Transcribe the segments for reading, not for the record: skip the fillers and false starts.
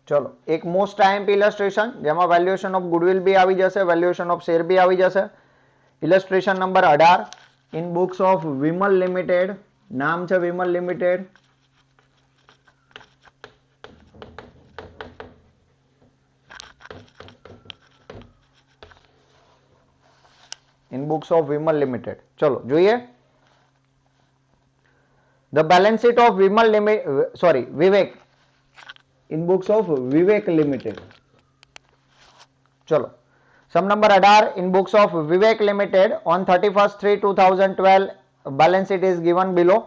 चलो एक most IMP illustration जेमां वेल्युएशन ऑफ गुडविल भी આવી જશે, વેલ્યુએશન ઓફ શેર भी આવી જશે. Illustration number 18 in books of Vimal limited, નામ છે Vimal limited. In books of Vimal limited. ચલો જોઈએ the balance sheet of Vimal Vivek in books of Vivek Limited. चलो some number 18 in books of Vivek Limited on 31st 3 2012 balance sheet is given below.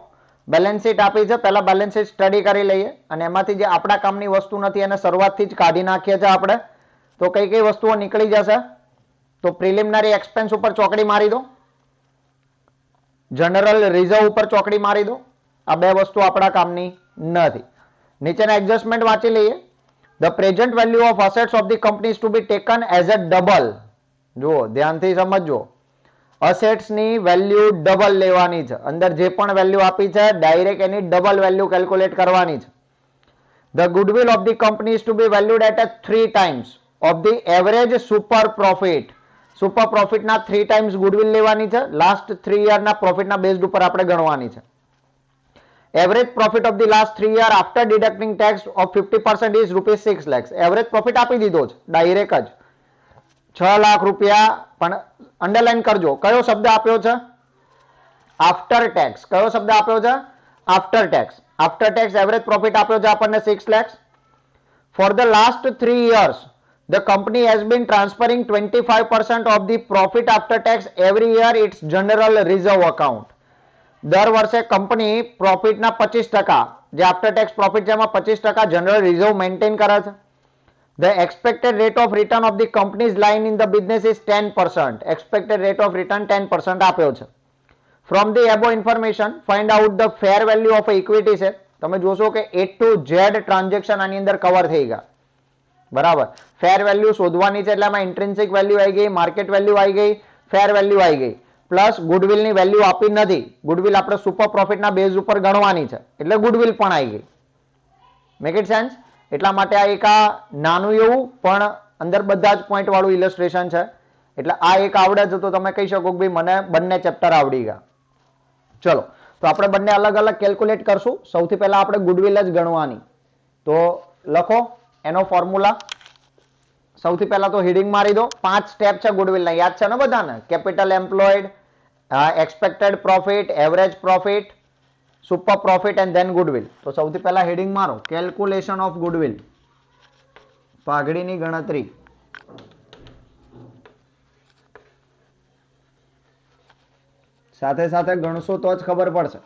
Balance sheet આપી છે, પહેલા balance sheet study કરી લઈએ અને એમાંથી જે આપણા કામની વસ્તુ નથી એને શરૂઆતથી જ કાઢી નાખીએ છીએ આપણે. તો કઈ કઈ વસ્તુઓ નીકળી જશે? તો પ્રિલિમિનરી એક્સપેન્સ ઉપર ચોકડી મારી દો, જનરલ રિઝર્વ ઉપર ચોકડી મારી દો. આ બે વસ્તુ આપણા કામની નથી. નીચેના એડજસ્ટમેન્ટ વાંચી લઈએ. The present value of assets of the company to be taken as a double. જુઓ ધ્યાનથી સમજો, અસેટ્સની વેલ્યુ ડબલ લેવાની છે. અંદર જે પણ વેલ્યુ આપી છે ડાયરેક્ટ એની ડબલ વેલ્યુ કેલ્ક્યુલેટ કરવાની છે. The goodwill of the company to be valued at 3 times of the average super profit. Super પ્રોફિટના 3 times ગુડવિલ લેવાની છે. લાસ્ટ 3 યરના પ્રોફિટના બેઝ ઉપર આપણે ગણવાની છે. Average profit of the last 3 years after deducting tax of 50% is ₹6 lakhs. Average profit આપી દીધો છે direct જ 6 લાખ રૂપિયા. પણ અંડરલાઈન કરજો કયો શબ્દ આપ્યો છે? After tax. કયો શબ્દ આપ્યો છે? After tax. After tax average profit આપ્યો છે આપણને 6 lakhs. For the last 3 years the company has been transferring 25% of the profit after tax every year its general reserve account. દર વર્ષે કંપની પ્રોફિટના 25% જે આફ્ટર ટેક્સ પ્રોફિટ છે એમાં 25% general reserve maintain કરે છે. The expected rate of return of the companies line in the business is 10%. Expected rate of return 10% આપ્યો છે. From the એબો information find out the fair value of equity છે. તમે જોશો કે A to Z ટ્રાન્ઝેક્શન આની અંદર cover થઈ ગયા. બરાબર. ફેર વેલ્યુ શોધવાની છે એટલે આમાં ઇન્ટ્રિન્સિક વેલ્યુ આવી ગઈ, માર્કેટ વેલ્યુ આવી ગઈ, ફેર વેલ્યુ આવી ગઈ. પ્લસ ગુડવિલની વેલ્યુ આપી નથી. ગુડવિલ આપણે સુપર પ્રોફિટના બેઝ ઉપર ગણવાની છે એટલે ગુડવિલ પણ આવી ગઈ. Make it sense? એટલા માટે આ એક નાનું એવું પણ અંદર બધા જ પોઈન્ટ વાળું ઇલસ્ટ્રેશન છે. એટલે આ એક આવડે છે તો તમે કહી શકો કે ભાઈ મને બંને ચેપ્ટર આવડી ગયા. ચલો તો આપણે બંને અલગ અલગ કેલ્ક્યુલેટ કરશું. સૌથી પહેલા આપણે ગુડવિલ જ ગણવાની. તો લખો એનો ફોર્મ્યુલા. સૌથી પહેલા તો હેડિંગ મારી દો. 5 સ્ટેપ છે ગુડવિલના, યાદ છે ને બધાને? Capital employed, expected profit, average profit, super profit and then goodwill. તો સૌથી પહેલા હેડિંગ મારો કેલ્ક્યુલેશન ઓફ ગુડવિલ, પાઘડીની ગણતરી. સાથે સાથે ગણશો તો જ ખબર પડશે.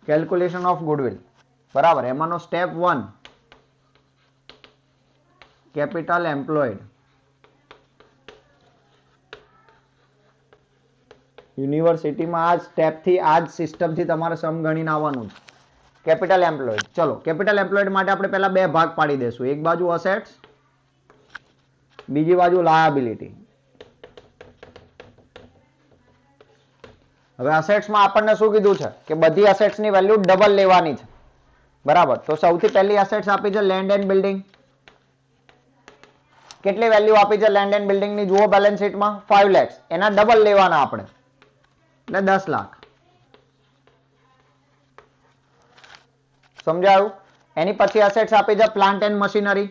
Calculation of goodwill. બરાબર. એમાંનો સ્ટેપ 1 કેપિટલ એમ્પ્લોયડ. યુનિવર્સિટીમાં આ સ્ટેપથી આ જ સિસ્ટમથી તમારે સમ ગણીને આવવાનું છે. Capital employed. ચલો કેપિટલ એમ્પ્લોયડ માટે આપણે પહેલા બે ભાગ પાડી દેશું. એક બાજુ અસેટ્સ, બીજી બાજુ લાયબિલિટી. હવે અસેટ્સમાં આપણને શું કીધું છે કે બધી અસેટ્સની વેલ્યુ ડબલ લેવાની છે. બરાબર. તો સૌથી પહેલી અસેટ્સ આપી છે લેન્ડ એન્ડ બિલ્ડિંગ. કેટલી વેલ્યુ આપી છે લેન્ડ એન્ડ બિલ્ડિંગની? જુઓ બેલેન્સ શીટમાં 5 lakhs. એના ડબલ લેવાના આપણે એટલે 10 લાખ. સમજાયું? એની પછી અસેટ્સ આપી છે પ્લાન્ટ એન્ડ મશીનરી.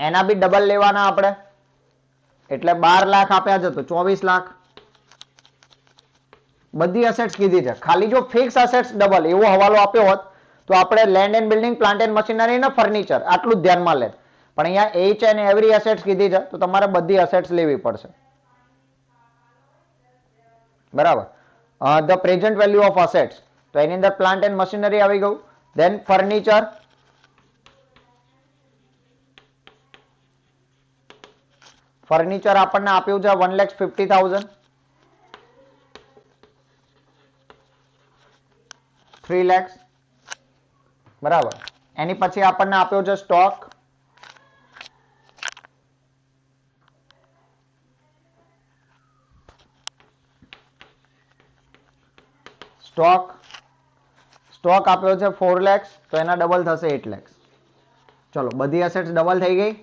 એના બી ડબલ લેવાના આપણે એટલે 12 લાખ આપ્યા છે તો 24 લાખ. બધી અસેટ્સ કીધી છે. ખાલી જો ફિક્સ અસેટ્સ ડબલ એવો હવાલો આપ્યો હોત તો આપણે land and building, plant and machinery અને ફર્નિચર આટલું જ ધ્યાનમાં લે. પણ અહીંયા એચ અને એવરી અસેટ્સ કીધી છે તો તમારે બધી અસેટ્સ લેવી પડશે. બરાબર. The present value of assets તો એની અંદર પ્લાન્ટ એન્ડ મશીનરી આવી ગયું. ધેન ફર્નિચર, ફર્નિચર આપણને આપ્યું છે 1,50,000. 3 lakhs. બરાબર. એની પછી આપણને આપ્યો છે સ્ટોક. સ્ટોક આપ્યો છે 4 લાખ, તો એના ડબલ થશે 8 લાખ. ચલો બધી એસેટ્સ ડબલ થઈ ગઈ.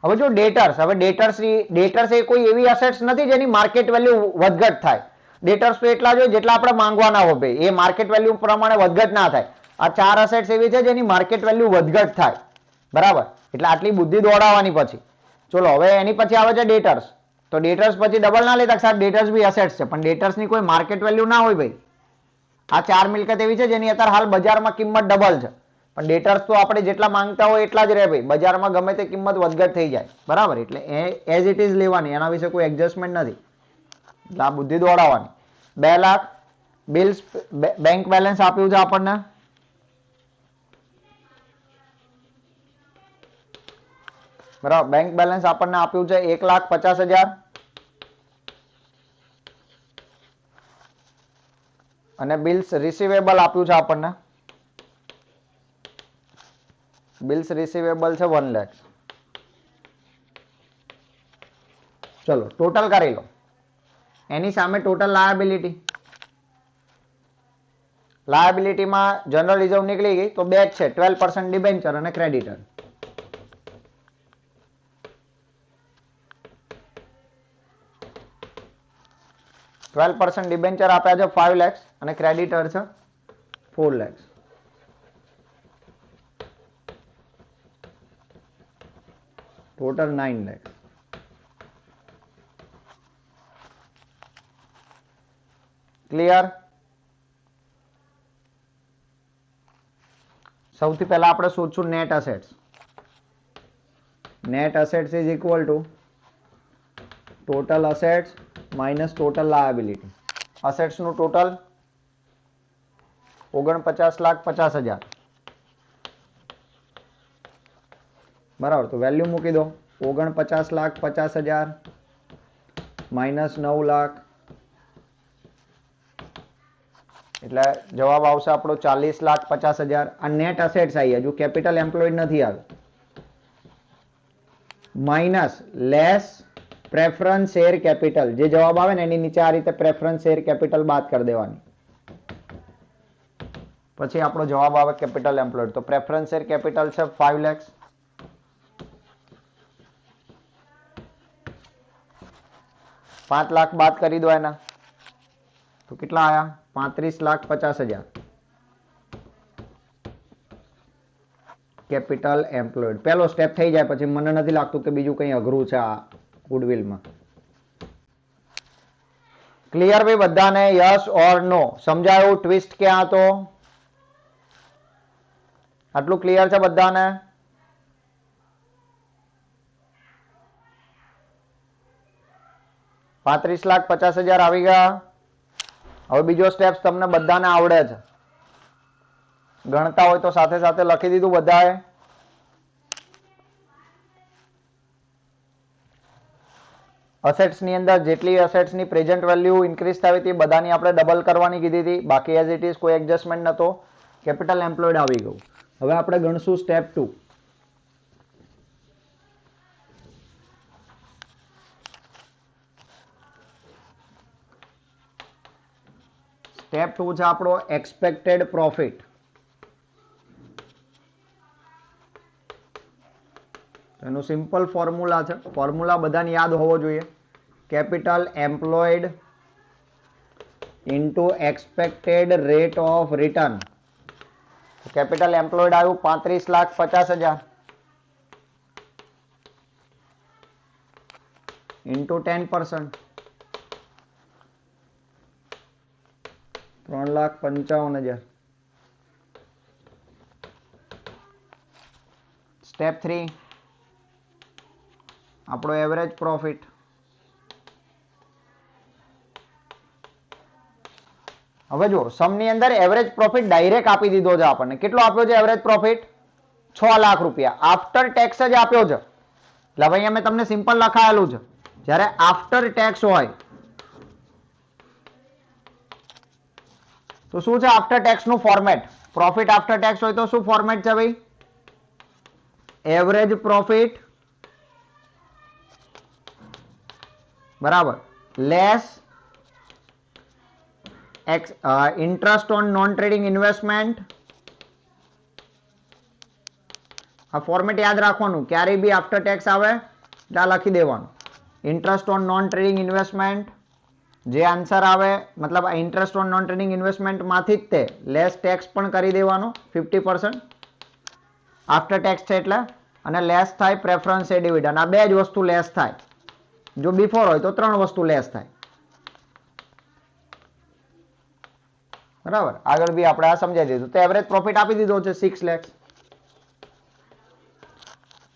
હવે જો ડેટર્સ, હવે ડેટર્સ એ કોઈ એવી એસેટ્સ નથી જેની માર્કેટ વેલ્યુ વધઘટ થાય. ડેટર્સ તો એટલા જ હોય જેટલા આપણે માંગવાના હોય ભાઈ, એ માર્કેટ વેલ્યુ પ્રમાણે વધઘટ ના થાય. આ 4 એસેટ્સ એવી છે જેની માર્કેટ વેલ્યુ વધઘટ થાય, બરાબર. એટલે આટલી બુદ્ધિ દોડાવવાની પછી. ચલો હવે એની પછી આવે છે ડેટર્સ. તો ડેટર્સ પછી ડબલ ના લેતા સાહેબ, ડેટર્સ બી એસેટ્સ છે, પણ ડેટર્સ ની કોઈ માર્કેટ વેલ્યુ ના હોય ભાઈ. આ 4 મિલકત એવી છે જેની અત્યારે હાલ બજારમાં કિંમત ડબલ છે, પણ ડેટર્સ તો આપણે જેટલા માંગતા હોય એટલા જ રહે ભાઈ, બજારમાં ગમે તે કિંમત વધઘટ થઈ જાય, બરાબર. એટલે એઝ ઇટ ઇઝ લેવાની, એના વિશે કોઈ એડજસ્ટમેન્ટ નથી. એટલે આ બુદ્ધિ દોડાવવાની. 2 લાખ બિલ્સ, બેંક બેલેન્સ આપ્યું છે આપણને, બરાબર. બેંક બેલેન્સ આપણને આપ્યું છે 1,50,000 અને બિલ્સ રિસીવેબલ આપ્યું છે આપણને, બિલ્સ રિસીવેબલ છે 1 લાખ. ચલો ટોટલ કરી લો. એની સામે ટોટલ લાયબિલિટીમાં જનરલ રિઝર્વ નીકળી ગઈ, તો બે જ છે, 12% ડિબેન્ચર અને ક્રેડિટર. %12 ડિબેન્ચર આપ્યા છે 5 લાખ અને ક્રેડિટર છે 4 લાખ. ટોટલ 9 લાખ. ક્લિયર? સૌથી પહેલા આપણે શોધશું net assets. Net assets is equal to total assets minus total liability. Assets નું ટોટલ 49,50,000, બરાબર. તો વેલ્યુ મૂકી દો, 49,50,000 માઇનસ 9 લાખ, એટલે જવાબ આવશે આપણો 40,50,000. આ નેટ એસેટ્સ આવી, હજુ કેપિટલ એમ્પ્લોયડ નથી આવ્યું. Minus less preference share capital, જે જવાબ આવે ને એની નીચે આ રીતે પ્રેફરન્સ શેર કેપિટલ બાદ કરી દેવાની, પછી આપણો જવાબ આવે કેપિટલ એમ્પ્લોયડ. તો પ્રેફરન્સ શેર કેપિટલ છે 5 લાખ, ₹5 લાખ બાદ કરી દો એના, તો કેટલા આયા? 35,50,000 કેપિટલ એમ્પ્લોયડ. પહેલો સ્ટેપ થઈ જાય પછી મને નથી લાગતું કે બીજું કંઈ અઘરું છે આ ગુડવિલમાં. ક્લિયર ભાઈ બધાને? યસ ઓર નો? સમજાયું? ટ્વિસ્ટ ક્યાં હતો? આટલું ક્લિયર છે બધાને? ₹35,50,000 આવી ગયા. હવે બીજો સ્ટેપ તમને બધાને આવડે છે, ગણતા હોય તો સાથે સાથે લખી દીધું બધાએ? અસેટ્સ ની અંદર જેટલી અસેટ્સ ની પ્રેઝન્ટ વેલ્યુ ઇન્ક્રીઝ થઈ હતી બધાની આપણે ડબલ કરવાની કીધી હતી, બાકી એઝ ઇટ ઇઝ કોઈ એડજસ્ટમેન્ટ નતો. કેપિટલ એમ્પ્લોયડ આવી ગયું. હવે આપણે ગણશું સ્ટેપ 2. સ્ટેપ 2 છે આપણો એક્સપેક્ટેડ પ્રોફિટ. એનું સિમ્પલ ફોર્મ્યુલા છે, ફોર્મ્યુલા બધાને યાદ હોવો જોઈએ. Capital employed into expected rate of return. Capital employed આવ્યું 35,50,000 ઇન્ટુ 10%, 3,55,000. સ્ટેપ 3 આપણો એવરેજ પ્રોફિટ. હવે જો સમની અંદર એવરેજ પ્રોફિટ ડાયરેક્ટ આપી દીધો છે આપણને. કેટલો આપ્યો છે એવરેજ પ્રોફિટ? 6 લાખ રૂપિયા. આફ્ટર ટેક્સ જ આપ્યો છે. એટલે હવે અહીંયા મેં તમને સિમ્પલ લખાયેલું છે. જ્યારે આફ્ટર ટેક્સ હોય તો શું છે આફ્ટર ટેક્સ નું ફોર્મેટ? પ્રોફિટ આફ્ટર ટેક્સ હોય તો શું ફોર્મેટ છે ભાઈ? એવરેજ પ્રોફિટ બરાબર less interest on non trading investment. આ ફોર્મેટ યાદ રાખવાનું, ક્યારેય બી આફ્ટર ટેક્સ આવે એટલે લખી દેવાનું interest on non trading investment. જે આન્સર આવે મતલબ આ ઇન્ટરેસ્ટ ઓન નોન ટ્રેડિંગ ઇન્વેસ્ટમેન્ટમાંથી જ તે લેસ ટેક્સ પણ કરી દેવાનો 50% આફ્ટર ટેક્સ છે એટલે, અને લેસ થાય પ્રેફરન્સ એ ડિવિડન્ડ. આ બે જ વસ્તુ લેસ થાય. જો બિફોર હોય તો 3 વસ્તુ લેસ થાય. બરાબર, આગળ બી આપણે આ સમજાવી દીધું. તો એવરેજ પ્રોફિટ આપી દીધો છે 6 લાખ.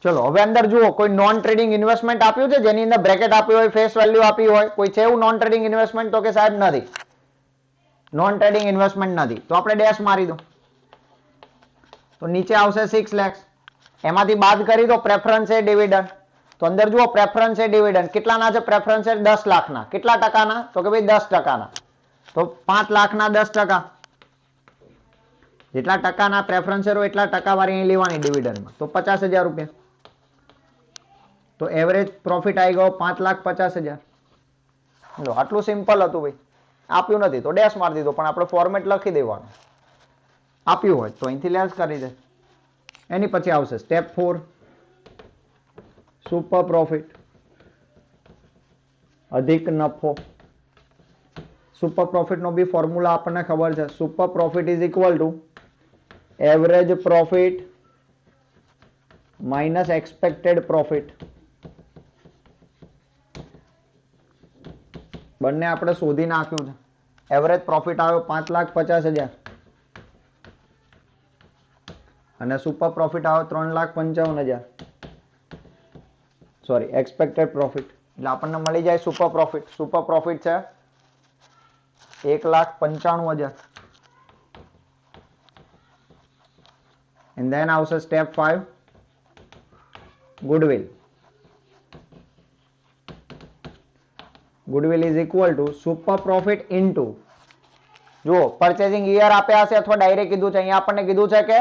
ચલો હવે અંદર જુઓ, કોઈ નોન ટ્રેડિંગ ઇન્વેસ્ટમેન્ટ આપ્યું છે જેની અંદર બ્રેકેટ આપ્યું હોય, ફેસ વેલ્યુ આપી હોય, કોઈ છે એવું નોન ટ્રેડિંગ ઇન્વેસ્ટમેન્ટ? તો કે સાહેબ નથી, નોન ટ્રેડિંગ ઇન્વેસ્ટમેન્ટ નથી. તો આપણે ડેશ મારી દો, તો નીચે આવશે 6 લાખ. એમાંથી બાદ કરી દો પ્રેફરન્સ એ ડિવિડન્ડ. તો અંદર જુઓ પ્રેફરન્સ એ ડિવિડન્ડ કેટલાના છે? પ્રેફરન્સ એ 10 લાખના. કેટલા ટકાના? તો કે ભાઈ 10%. તો 5 લાખના 10%. જેટલા ટકાના પ્રેફરન્સ શેર હોય એટલા ટકાવારી અહીં લેવાની ડિવિડન્ડમાં. તો 50,000 રૂપિયા. તો એવરેજ પ્રોફિટ આવી ગયો 5,50,000. લો, આટલું સિમ્પલ હતું ભાઈ. આપ્યું નથી તો ડેશ મારી દીધો, પણ આપણે ફોર્મેટ લખી દેવાનું. આપ્યું હોય તો અહીંથી લેસ કરી દે. એની પછી આવશે સ્ટેપ 4, સુપર પ્રોફિટ અધિક નફો. સુપર પ્રોફિટ નો બી ફોર્મ્યુલા આપણને ખબર છે. Super profit is equal two average profit minus expected profit. બંને આપણે શોધી નાખ્યું છે. એવરેજ પ્રોફિટ આવ્યો 5,50,000 અને સુપર પ્રોફિટ આવ્યો 3,55,000. Sorry, expected profit. એટલે આપણને મળી જાય સુપર પ્રોફિટ. સુપર પ્રોફિટ છે 1,95,000. and then આવશે step 5, goodwill. Goodwill is equal two super profit into, જુઓ પરચેસિંગ યર આપ્યા હશે અથવા ડાયરેક્ટ કીધું છે. અહીંયા આપણને કીધું છે કે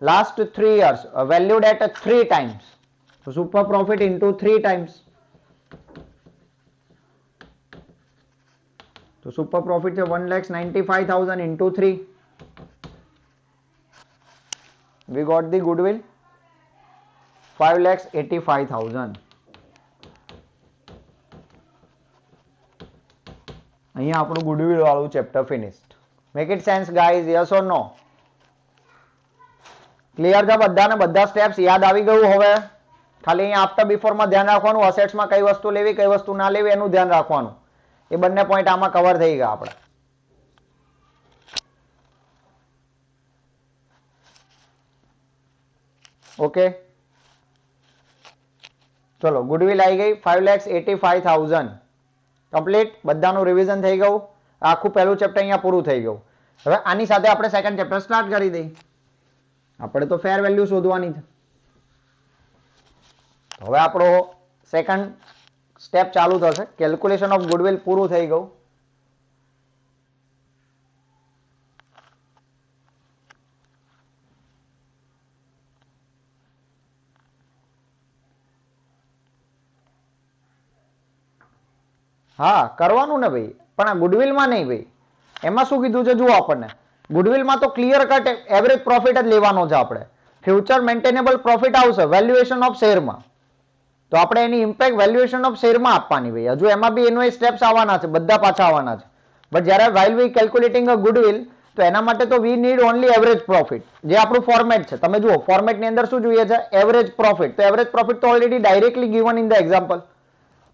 last 3 years valued at 3 times. તો સુપર પ્રોફિટ ઇન્ટુ 3 times. તો સુપર પ્રોફિટ છે 1,95,000 into 3. we got the goodwill 5,85,000. અહીંયા આપણું ગુડવિલ વાળું chapter finished. Make it sense guys? Yes or no? Clear છે બધાને? બધા સ્ટેપ્સ યાદ આવી ગયું? હવે ખાલી અહીંયા આફ્ટર બિફોરમાં ધ્યાન રાખવાનું, અસેટ્સમાં કઈ વસ્તુ લેવી કઈ વસ્તુ ના લેવી એનું ધ્યાન રાખવાનું. એ બંને પોઈન્ટ આમાં કવર થઈ ગયા આપણે. ઓકે, ચલો ગુડવિલ આવી ગઈ 5,85,000 કમ્પ્લીટ. બધાનું રિવિઝન થઈ ગયું. આખું પહેલું ચેપ્ટર અહીંયા પૂરું થઈ ગયું. હવે આની સાથે આપણે સેકન્ડ ચેપ્ટર સ્ટાર્ટ કરી દઈએ. આપણે તો ફેર વેલ્યુ શોધવાની છે. હવે આપણો સેકન્ડ સ્ટેપ ચાલુ થશે. કેલ્ક્યુલેશન ઓફ ગુડવિલ પૂરું થઈ ગયું. હા કરવાનું ને ભાઈ, પણ આ ગુડવિલમાં નહીં ભાઈ. એમાં શું કીધું છે જુઓ, આપણને ગુડવિલમાં તો ક્લિયર કટ એવરેજ પ્રોફિટ જ લેવાનો છે. આપણે ફ્યુચર મેન્ટેનેબલ પ્રોફિટ આવશે વેલ્યુએશન ઓફ શેરમાં, તો આપણે એની ઇમ્પેક્ટ વેલ્યુએશન ઓફ શેરમાં આપવાની ભાઈ. હજુ એમાં બી એનો સ્ટેપ્સ આવવાના છે, બધા પાછા આવવાના છે. બટ જ્યારે વાઇલ વી કેલ્ક્યુલેટિંગ અ ગુડવિલ, તો એના માટે તો we need only average profit, જે આપણું ફોર્મેટ છે. તમે જુઓ ફોર્મેટની અંદર શું જોઈએ છે? Average profit. તો એવરેજ પ્રોફિટ તો already directly given in the example.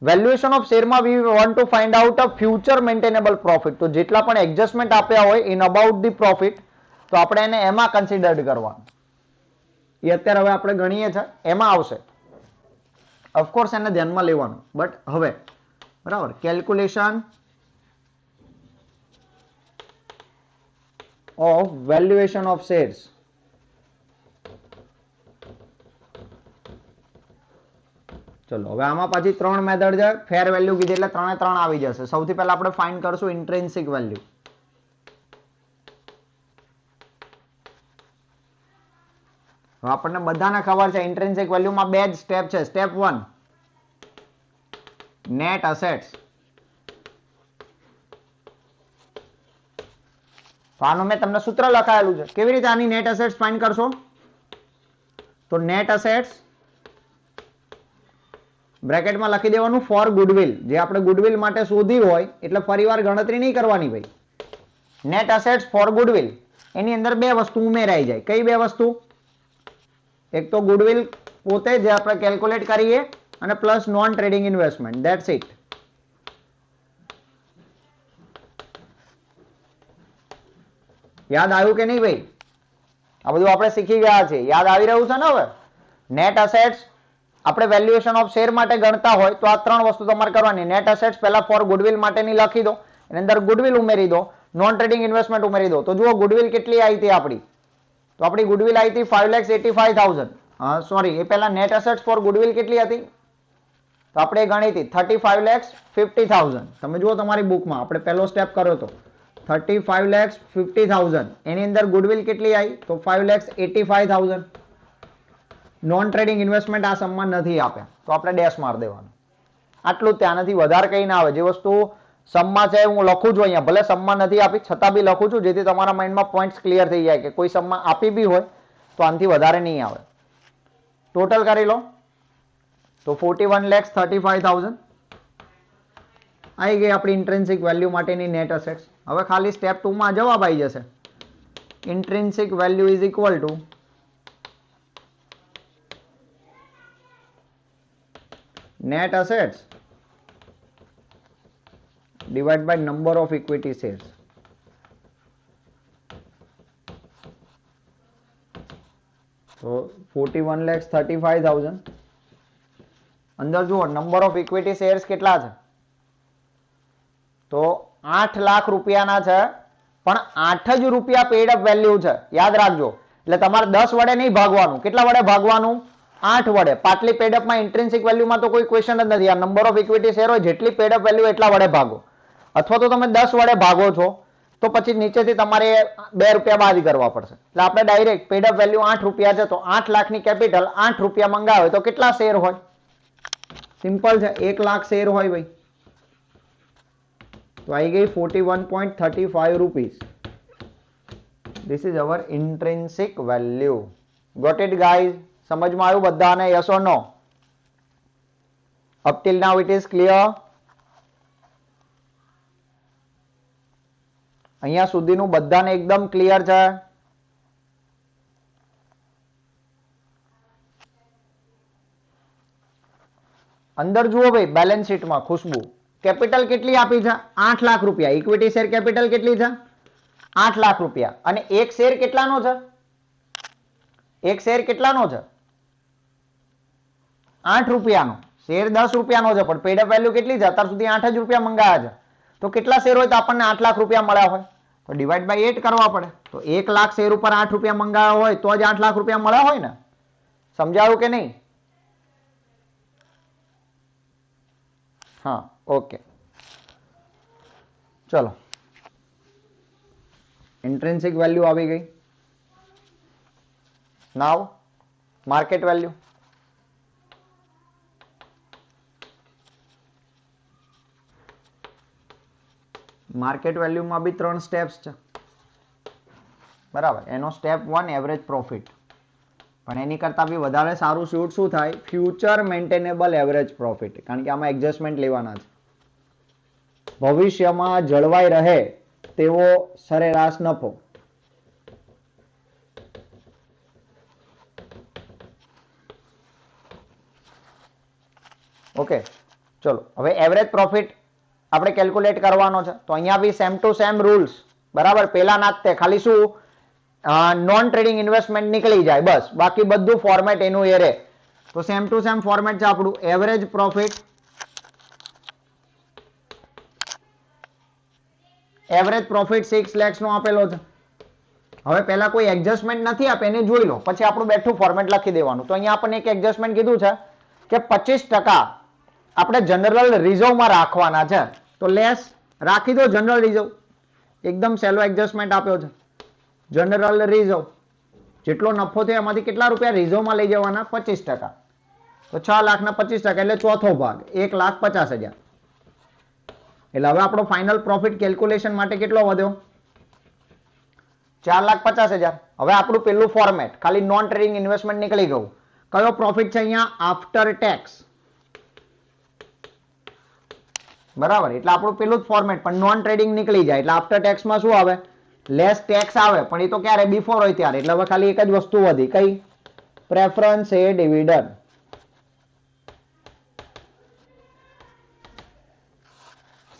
Valuation of શેરમાં we want to find out a future maintainable profit. તો જેટલા પણ એડજસ્ટમેન્ટ આપ્યા હોય ઇન અબાઉટ ધી પ્રોફિટ, તો આપણે એને એમાં કન્સિડર્ડ કરવાનું. એ અત્યારે હવે આપણે ગણીએ છીએ એમાં આવશે. ઓફકોર્સ એને ધ્યાનમાં લેવાનું. બટ હવે બરાબર, calculation of valuation of shares. ચલો હવે આમાં પાછી 3 મેથડ છે. ફેર વેલ્યુ કીધી એટલે 3 એ 3 આવી જશે. સૌથી પહેલા આપણે ફાઇન્ડ કરશું ઇન્ટ્રિન્સિક વેલ્યુ. આપણને બધાને ખબર છે ઇન્ટ્રિન્સિક વેલ્યુમાં બે જ સ્ટેપ છે. સ્ટેપ 1 નેટ અસેટ્સ, તો આનું મેં તમને સૂત્ર લખાયેલું છે. કેવી રીતે આની નેટ એસેટ્સ ફાઇન્ડ કરશો? તો નેટ એસેટ્સ બ્રેકેટમાં લખી દેવાનું ફોર ગુડવિલ. જે આપણે ગુડવિલ માટે શોધી હોય એટલે ફરીવાર ગણતરી નહીં કરવાની ભાઈ. નેટ એસેટ્સ ફોર ગુડવિલ એની અંદર બે વસ્તુ ઉમેરાઈ જાય. કઈ બે વસ્તુ? એક તો ગુડવિલ પોતે જે આપણે કેલ્ક્યુલેટ કરીએ અને plus non trading investment. That's it. યાદ આવ્યું કે નહીં ભાઈ? આ બધું આપણે શીખી ગયા છે. યાદ આવી રહ્યું છે ને હવે? નેટ એસેટ્સ આપણે વેલ્યુએશન ઓફ શેર માટે ગણતા હોય તો આ ત્રણ વસ્તુ તમારે કરવાની. નેટ એસેટ્સ પહેલા ફોર ગુડવિલ માટેની લખી દો, એની અંદર ગુડવિલ ઉમેરી દો, નોન ટ્રેડિંગ ઇન્વેસ્ટમેન્ટ ઉમેરી દો. તો જુઓ ગુડવિલ કેટલી આવી હતી આપણી? તો આપણી ગુડવિલ આવી હતી 5,85,000. સોરી, એ પહેલા નેટ એસેટ્સ ફોર ગુડવિલ કેટલી હતી? તો આપણે ગણી હતી 35,50,000. તમે જુઓ તમારી બુકમાં આપણે પહેલો સ્ટેપ કર્યો હતો 35,50,000. એની અંદર ગુડવિલ કેટલી આવી? તો 5,85,000. નોન ટ્રેડિંગ ઇન્વેસ્ટમેન્ટ આ સમમાં નથી આપ્યા તો આપણે ડેશ માર દેવાનું. આટલું ત્યાંથી વધારે કઈ ના આવે. જે વસ્તુ સમમાં છે હું લખું છું અહીંયા, ભલે સમમાં નથી આપી છતાં બી લખું છું જેથી તમારા માઇન્ડમાં પોઈન્ટ્સ ક્લિયર થઈ જાય કે કોઈ સમમાં આપી બી હોય તો આનાથી વધારે નહીં આવે. ટોટલ કરી લો તો 41,35,000 આવી ગઈ આપણી ઇન્ટ્રિન્સિક વેલ્યુ માટેની નેટ એસેટ્સ. હવે ખાલી સ્ટેપ 2 માં જવાબ આવી જશે. Intrinsic value is equal to net assets divided by number of equity shares. So 41,35,000 અંદર જુઓ નંબર ઓફ ઇક્વિટી શેર્સ કેટલા છે? તો 8 લાખ રૂપિયાના છે, પણ 8 જ રૂપિયા પેડ અપ વેલ્યુ છે. યાદ રાખજો. એટલે તમારે 10 વડે નહીં ભાગવાનું. કેટલા વડે ભાગવાનું? 8 વડે. પાટલી પેડઅપ માં ઇન્ટ્રિન્સિક વેલ્યુમાં તો કોઈ ક્વેશ્ચન જ નથી. આ નંબર ઓફ ઇક્વિટી શેર હોય જેટલી પેડઅપ વેલ્યુ એટલા વડે ભાગો. અથવા તો તમે 10 વડે ભાગો છો તો પછી નીચેથી તમારે 2 રૂપિયા બાદ કરવા પડશે. એટલે આપણે ડાયરેક્ટ પેડઅપ વેલ્યુ 8 રૂપિયા છે તો 8 લાખની કેપિટલ 8 રૂપિયા મંગાવે તો કેટલા શેર હોય? સિમ્પલ છે, 1 લાખ શેર હોય ભાઈ. તો આવી ગઈ 41.35 rupees. This is our intrinsic value. Got it guys? સમજમાં આવ્યું બધાને? Yes or no? Up till now it is clear? અહીંયા સુધીનું બધાને એકદમ ક્લિયર છે? અંદર જુઓ ભાઈ બેલેન્સ શીટમાં ખુશ્બુ કેપિટલ કેટલી આપી છે? 8 લાખ રૂપિયા. ઇક્વિટી શેર કેપિટલ કેટલી છે? 8 લાખ રૂપિયા. અને એક શેર કેટલાનો છે? એક શેર કેટલાનો છે? 8 રૂપિયાનો. શેર 10 રૂપિયાનો છે પણ પેડ અપ વેલ્યુ કેટલી છે? અત્યાર સુધી 8 જ રૂપિયા મંગાયા છે. તો કેટલા શેર હોય તો આપણને 8 લાખ રૂપિયા મળ્યા હોય? તો ડિવાઈડ બાય 8 કરવા પડે. તો 1 લાખ શેર ઉપર 8 રૂપિયા મંગાવ્યા હોય તો જ 8 લાખ રૂપિયા મળ્યા હોય ને. સમજાયું કે નહીં? હા, ઓકે. ચલો, ઇન્ટ્રિન્સિક વેલ્યુ આવી ગઈ. નાવ માર્કેટ વેલ્યુ. માર્કેટ વેલ્યુમાં બી 3 સ્ટેપ્સ છે, બરાબર. એનો સ્ટેપ 1 એવરેજ પ્રોફિટ, પણ એની કરતા બી વધારે સારું શૂટ શું થાય? Future maintainable average profit. કારણ કે આમાં એડજસ્ટમેન્ટ લેવાના છે. ભવિષ્યમાં જળવાઈ રહે તેવો સરેરાશ નફો. ઓકે, ચલો હવે એવરેજ પ્રોફિટ આપણે કેલ્ક્યુલેટ કરવાનો છે. તો અહીંયા બી સેમ ટુ સેમ રૂલ્સ, બરાબર. પેલા ના તે ખાલી શું નોન ટ્રેડિંગ ઇન્વેસ્ટમેન્ટ નીકળી જાય બસ, બાકી બધું ફોર્મેટ એનું એ રહે. તો સેમ ટુ સેમ ફોર્મેટ છે આપણું. Average profit, average profit 6 lakhs નો આપેલો છે. હવે પહેલા કોઈ એડજસ્ટમેન્ટ નથી આપે એને જોઈ લો, પછી આપણું બેઠું ફોર્મેટ લખી દેવાનું. તો અહીંયા આપણને એક એડજસ્ટમેન્ટ કીધું છે કે 25% આપણે જનરલ રિઝર્વમાં રાખવાના છે. તો લેસ રાખી દો જનરલ રિઝર્વ. એકદમ સહેલો એડજસ્ટમેન્ટ આપ્યો છે. જનરલ રિઝર્વ જેટલો નફો થયો એમાંથી કેટલા રૂપિયા રિઝર્વમાં લઈ જવાના? 25%. તો 6 લાખના 25% એટલે ચોથો ભાગ 1,50,000. એટલે હવે આપણો ફાઇનલ પ્રોફિટ કેલ્ક્યુલેશન માટે કેટલો વધ્યો? 4,50,000. હવે આપણું પેલું ફોર્મેટ ખાલી નોન ટ્રેડિંગ ઇન્વેસ્ટમેન્ટ નીકળી ગયું. કયો પ્રોફિટ છે અહીંયા? After tax. બરાબર, એટલે આપણું પેલું જ ફોર્મેટ પણ નોન ટ્રેડિંગ નીકળી જાય એટલે આફ્ટર ટેક્સમાં શું આવે? લેસ ટેક્સ આવે, પણ એ તો ક્યારે? બિફોર હોય ત્યારે. એટલે હવે ખાલી એક જ વસ્તુ વધી, કઈ? પ્રેફરન્સ એ ડિવિડન્ડ.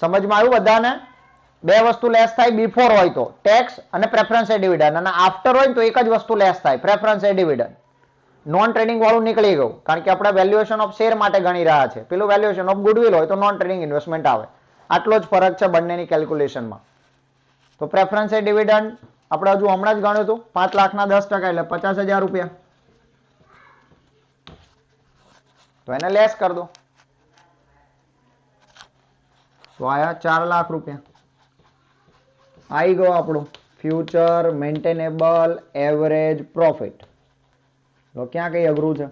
સમજમાં આવ્યું બધાને? બે વસ્તુ લેસ થાય બિફોર હોય તો ટેક્સ અને પ્રેફરન્સ એ ડિવિડન્ડ, અને આફ્ટર હોય તો એક જ વસ્તુ લેસ થાય, પ્રેફરન્સ એ ડિવિડન્ડ. નોન ટ્રેડિંગ વાળું નીકળી ગયું કારણ કે આપણે વેલ્યુએશન ઓફ શેર માટે ગણી રહ્યા છે. પેલું વેલ્યુએશન ઓફ ગુડવિલ હોય તો નોન ટ્રેડિંગ ઇન્વેસ્ટમેન્ટ આવે. આટલો જ ફરક છે બંનેની કેલ્ક્યુલેશનમાં. તો પ્રેફરન્સ એ ડિવિડન્ડ આપણે હજુ હમણાં જ ગણ્યું હતું, 5 લાખના 10% એટલે 50,000 રૂપિયા. તો એને લેસ કરી દો તો આયા 4 લાખ રૂપિયા. આવી ગયો આપણું ફ્યુચર મેન્ટેનેબલ એવરેજ પ્રોફિટ. તો ક્યાં કઈ અઘરું છે?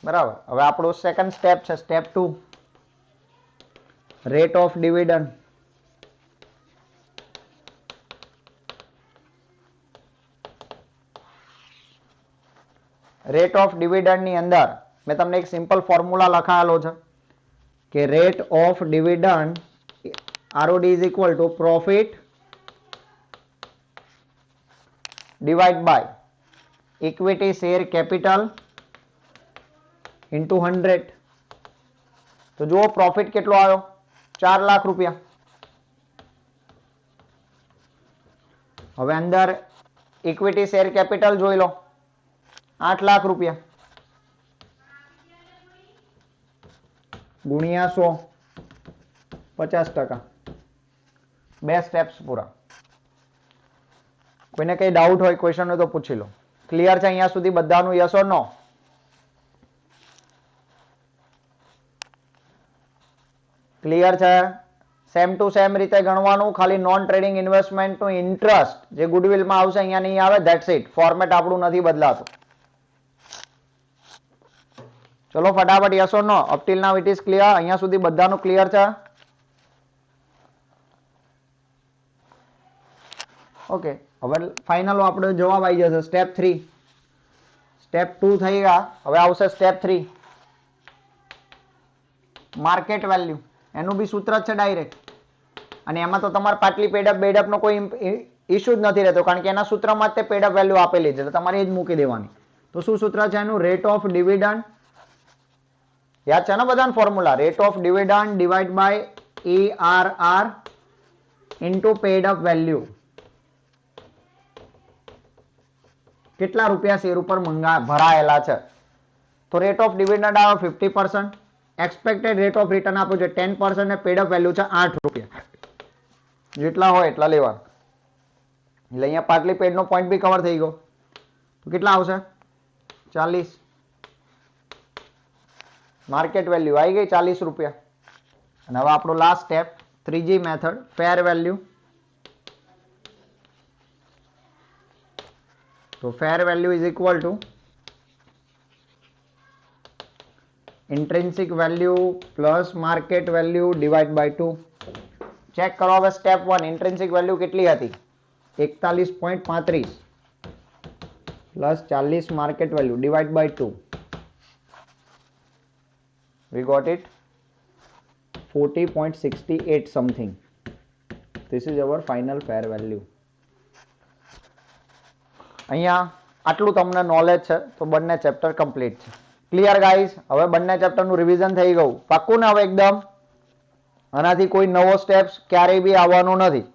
બરાબર. હવે આપણું સેકન્ડ સ્ટેપ છે, step 2, rate of dividend. Rate of dividend ની અંદર મેં તમને એક સિમ્પલ ફોર્મ્યુલા લખાયેલો છે કે rate of dividend ROD is equal to profit divided by equity share capital into 100. તો જુઓ પ્રોફિટ કેટલો આવ્યો? 4 લાખ રૂપિયા. હવે અંદર ઇક્વિટી શેર કેપિટલ જોઈ લો, 8 લાખ રૂપિયા ગુણ્યા 100, 50%. બે સ્ટેપ્સ પૂરા. કોઈને કઈ ડાઉટ હોય, ક્વેશ્ચન હોય તો પૂછી લો. ક્લિયર છે અહીંયા સુધી બધાનું? Yes or no? ક્લિયર છે? સેમ ટુ સેમ રીતે ગણવાનું. ખાલી નોન ટ્રેડિંગ ઇન્વેસ્ટમેન્ટ નું ઇન્ટરેસ્ટ જે ગુડવિલમાં આવશે અહીંયા નહીં આવે. That's it. ફોર્મેટ આપણું નથી બદલાતું. ચલો ફટાફટ yes or no? Up till now it is clear? અહીંયા સુધી બધાનું ક્લિયર છે? ઓકે, હવે ફાઇનલ આપણો જવાબ આવી જશે સ્ટેપ 3. સ્ટેપ 2 થઈ ગયા, હવે આવશે સ્ટેપ 3, માર્કેટ વેલ્યુ. એનું બી સૂત્ર છે ડાયરેક્ટ, અને એમાં તો તમારે પાટલી પેડઅપ બેડઅપ નો કોઈ ઇશ્યુ જ નથી રહેતો કારણ કે એના સૂત્રમાં જ તે પેડઅપ વેલ્યુ આપેલી છે, એટલે તમારે એ જ મૂકી દેવાની. તો શું સૂત્ર છે એનું? Rate of dividend. યાદ છે ને બધાને formula? Rate of dividend divide by ERR into paid up value. કેટલા રૂપિયા શેર ઉપર ભરાયેલા છે? તો રેટ ઓફ ડિવિડન્ડ આવે 50%, એક્સપેક્ટેડ રેટ ઓફ રિટર્ન આપ્યું છે 10% ને પેડઅપ વેલ્યુ છે 8 રૂપિયા. જેટલા હોય એટલા લેવાના. એટલે અહીંયા પાટલી પેડ નો પોઈન્ટ બી કવર થઈ ગયો. તો કેટલા આવશે? 40. માર્કેટ વેલ્યુ આવી ગઈ 40 રૂપિયા. અને હવે આપણો લાસ્ટ સ્ટેપ, ત્રીજી મેથડ, ફેર વેલ્યુ. તો fair value is equal to intrinsic value plus market value divide by 2. Check કરો હવે સ્ટેપ 1. intrinsic value કેટલી હતી? 41.35 plus 40 market value divide by 2. We got it 40.68 something. This is our final fair value. અહીંયા આટલું તમને knowledge છે તો બંને ચેપ્ટર કમ્પ્લીટ છે. Clear guys? હવે બંને ચેપ્ટરનું રિવિઝન થઈ ગયું. પાક્કું ને હવે એકદમ? આનાથી કોઈ નવો સ્ટેપ્સ ક્યારેય બી આવવાનો નથી.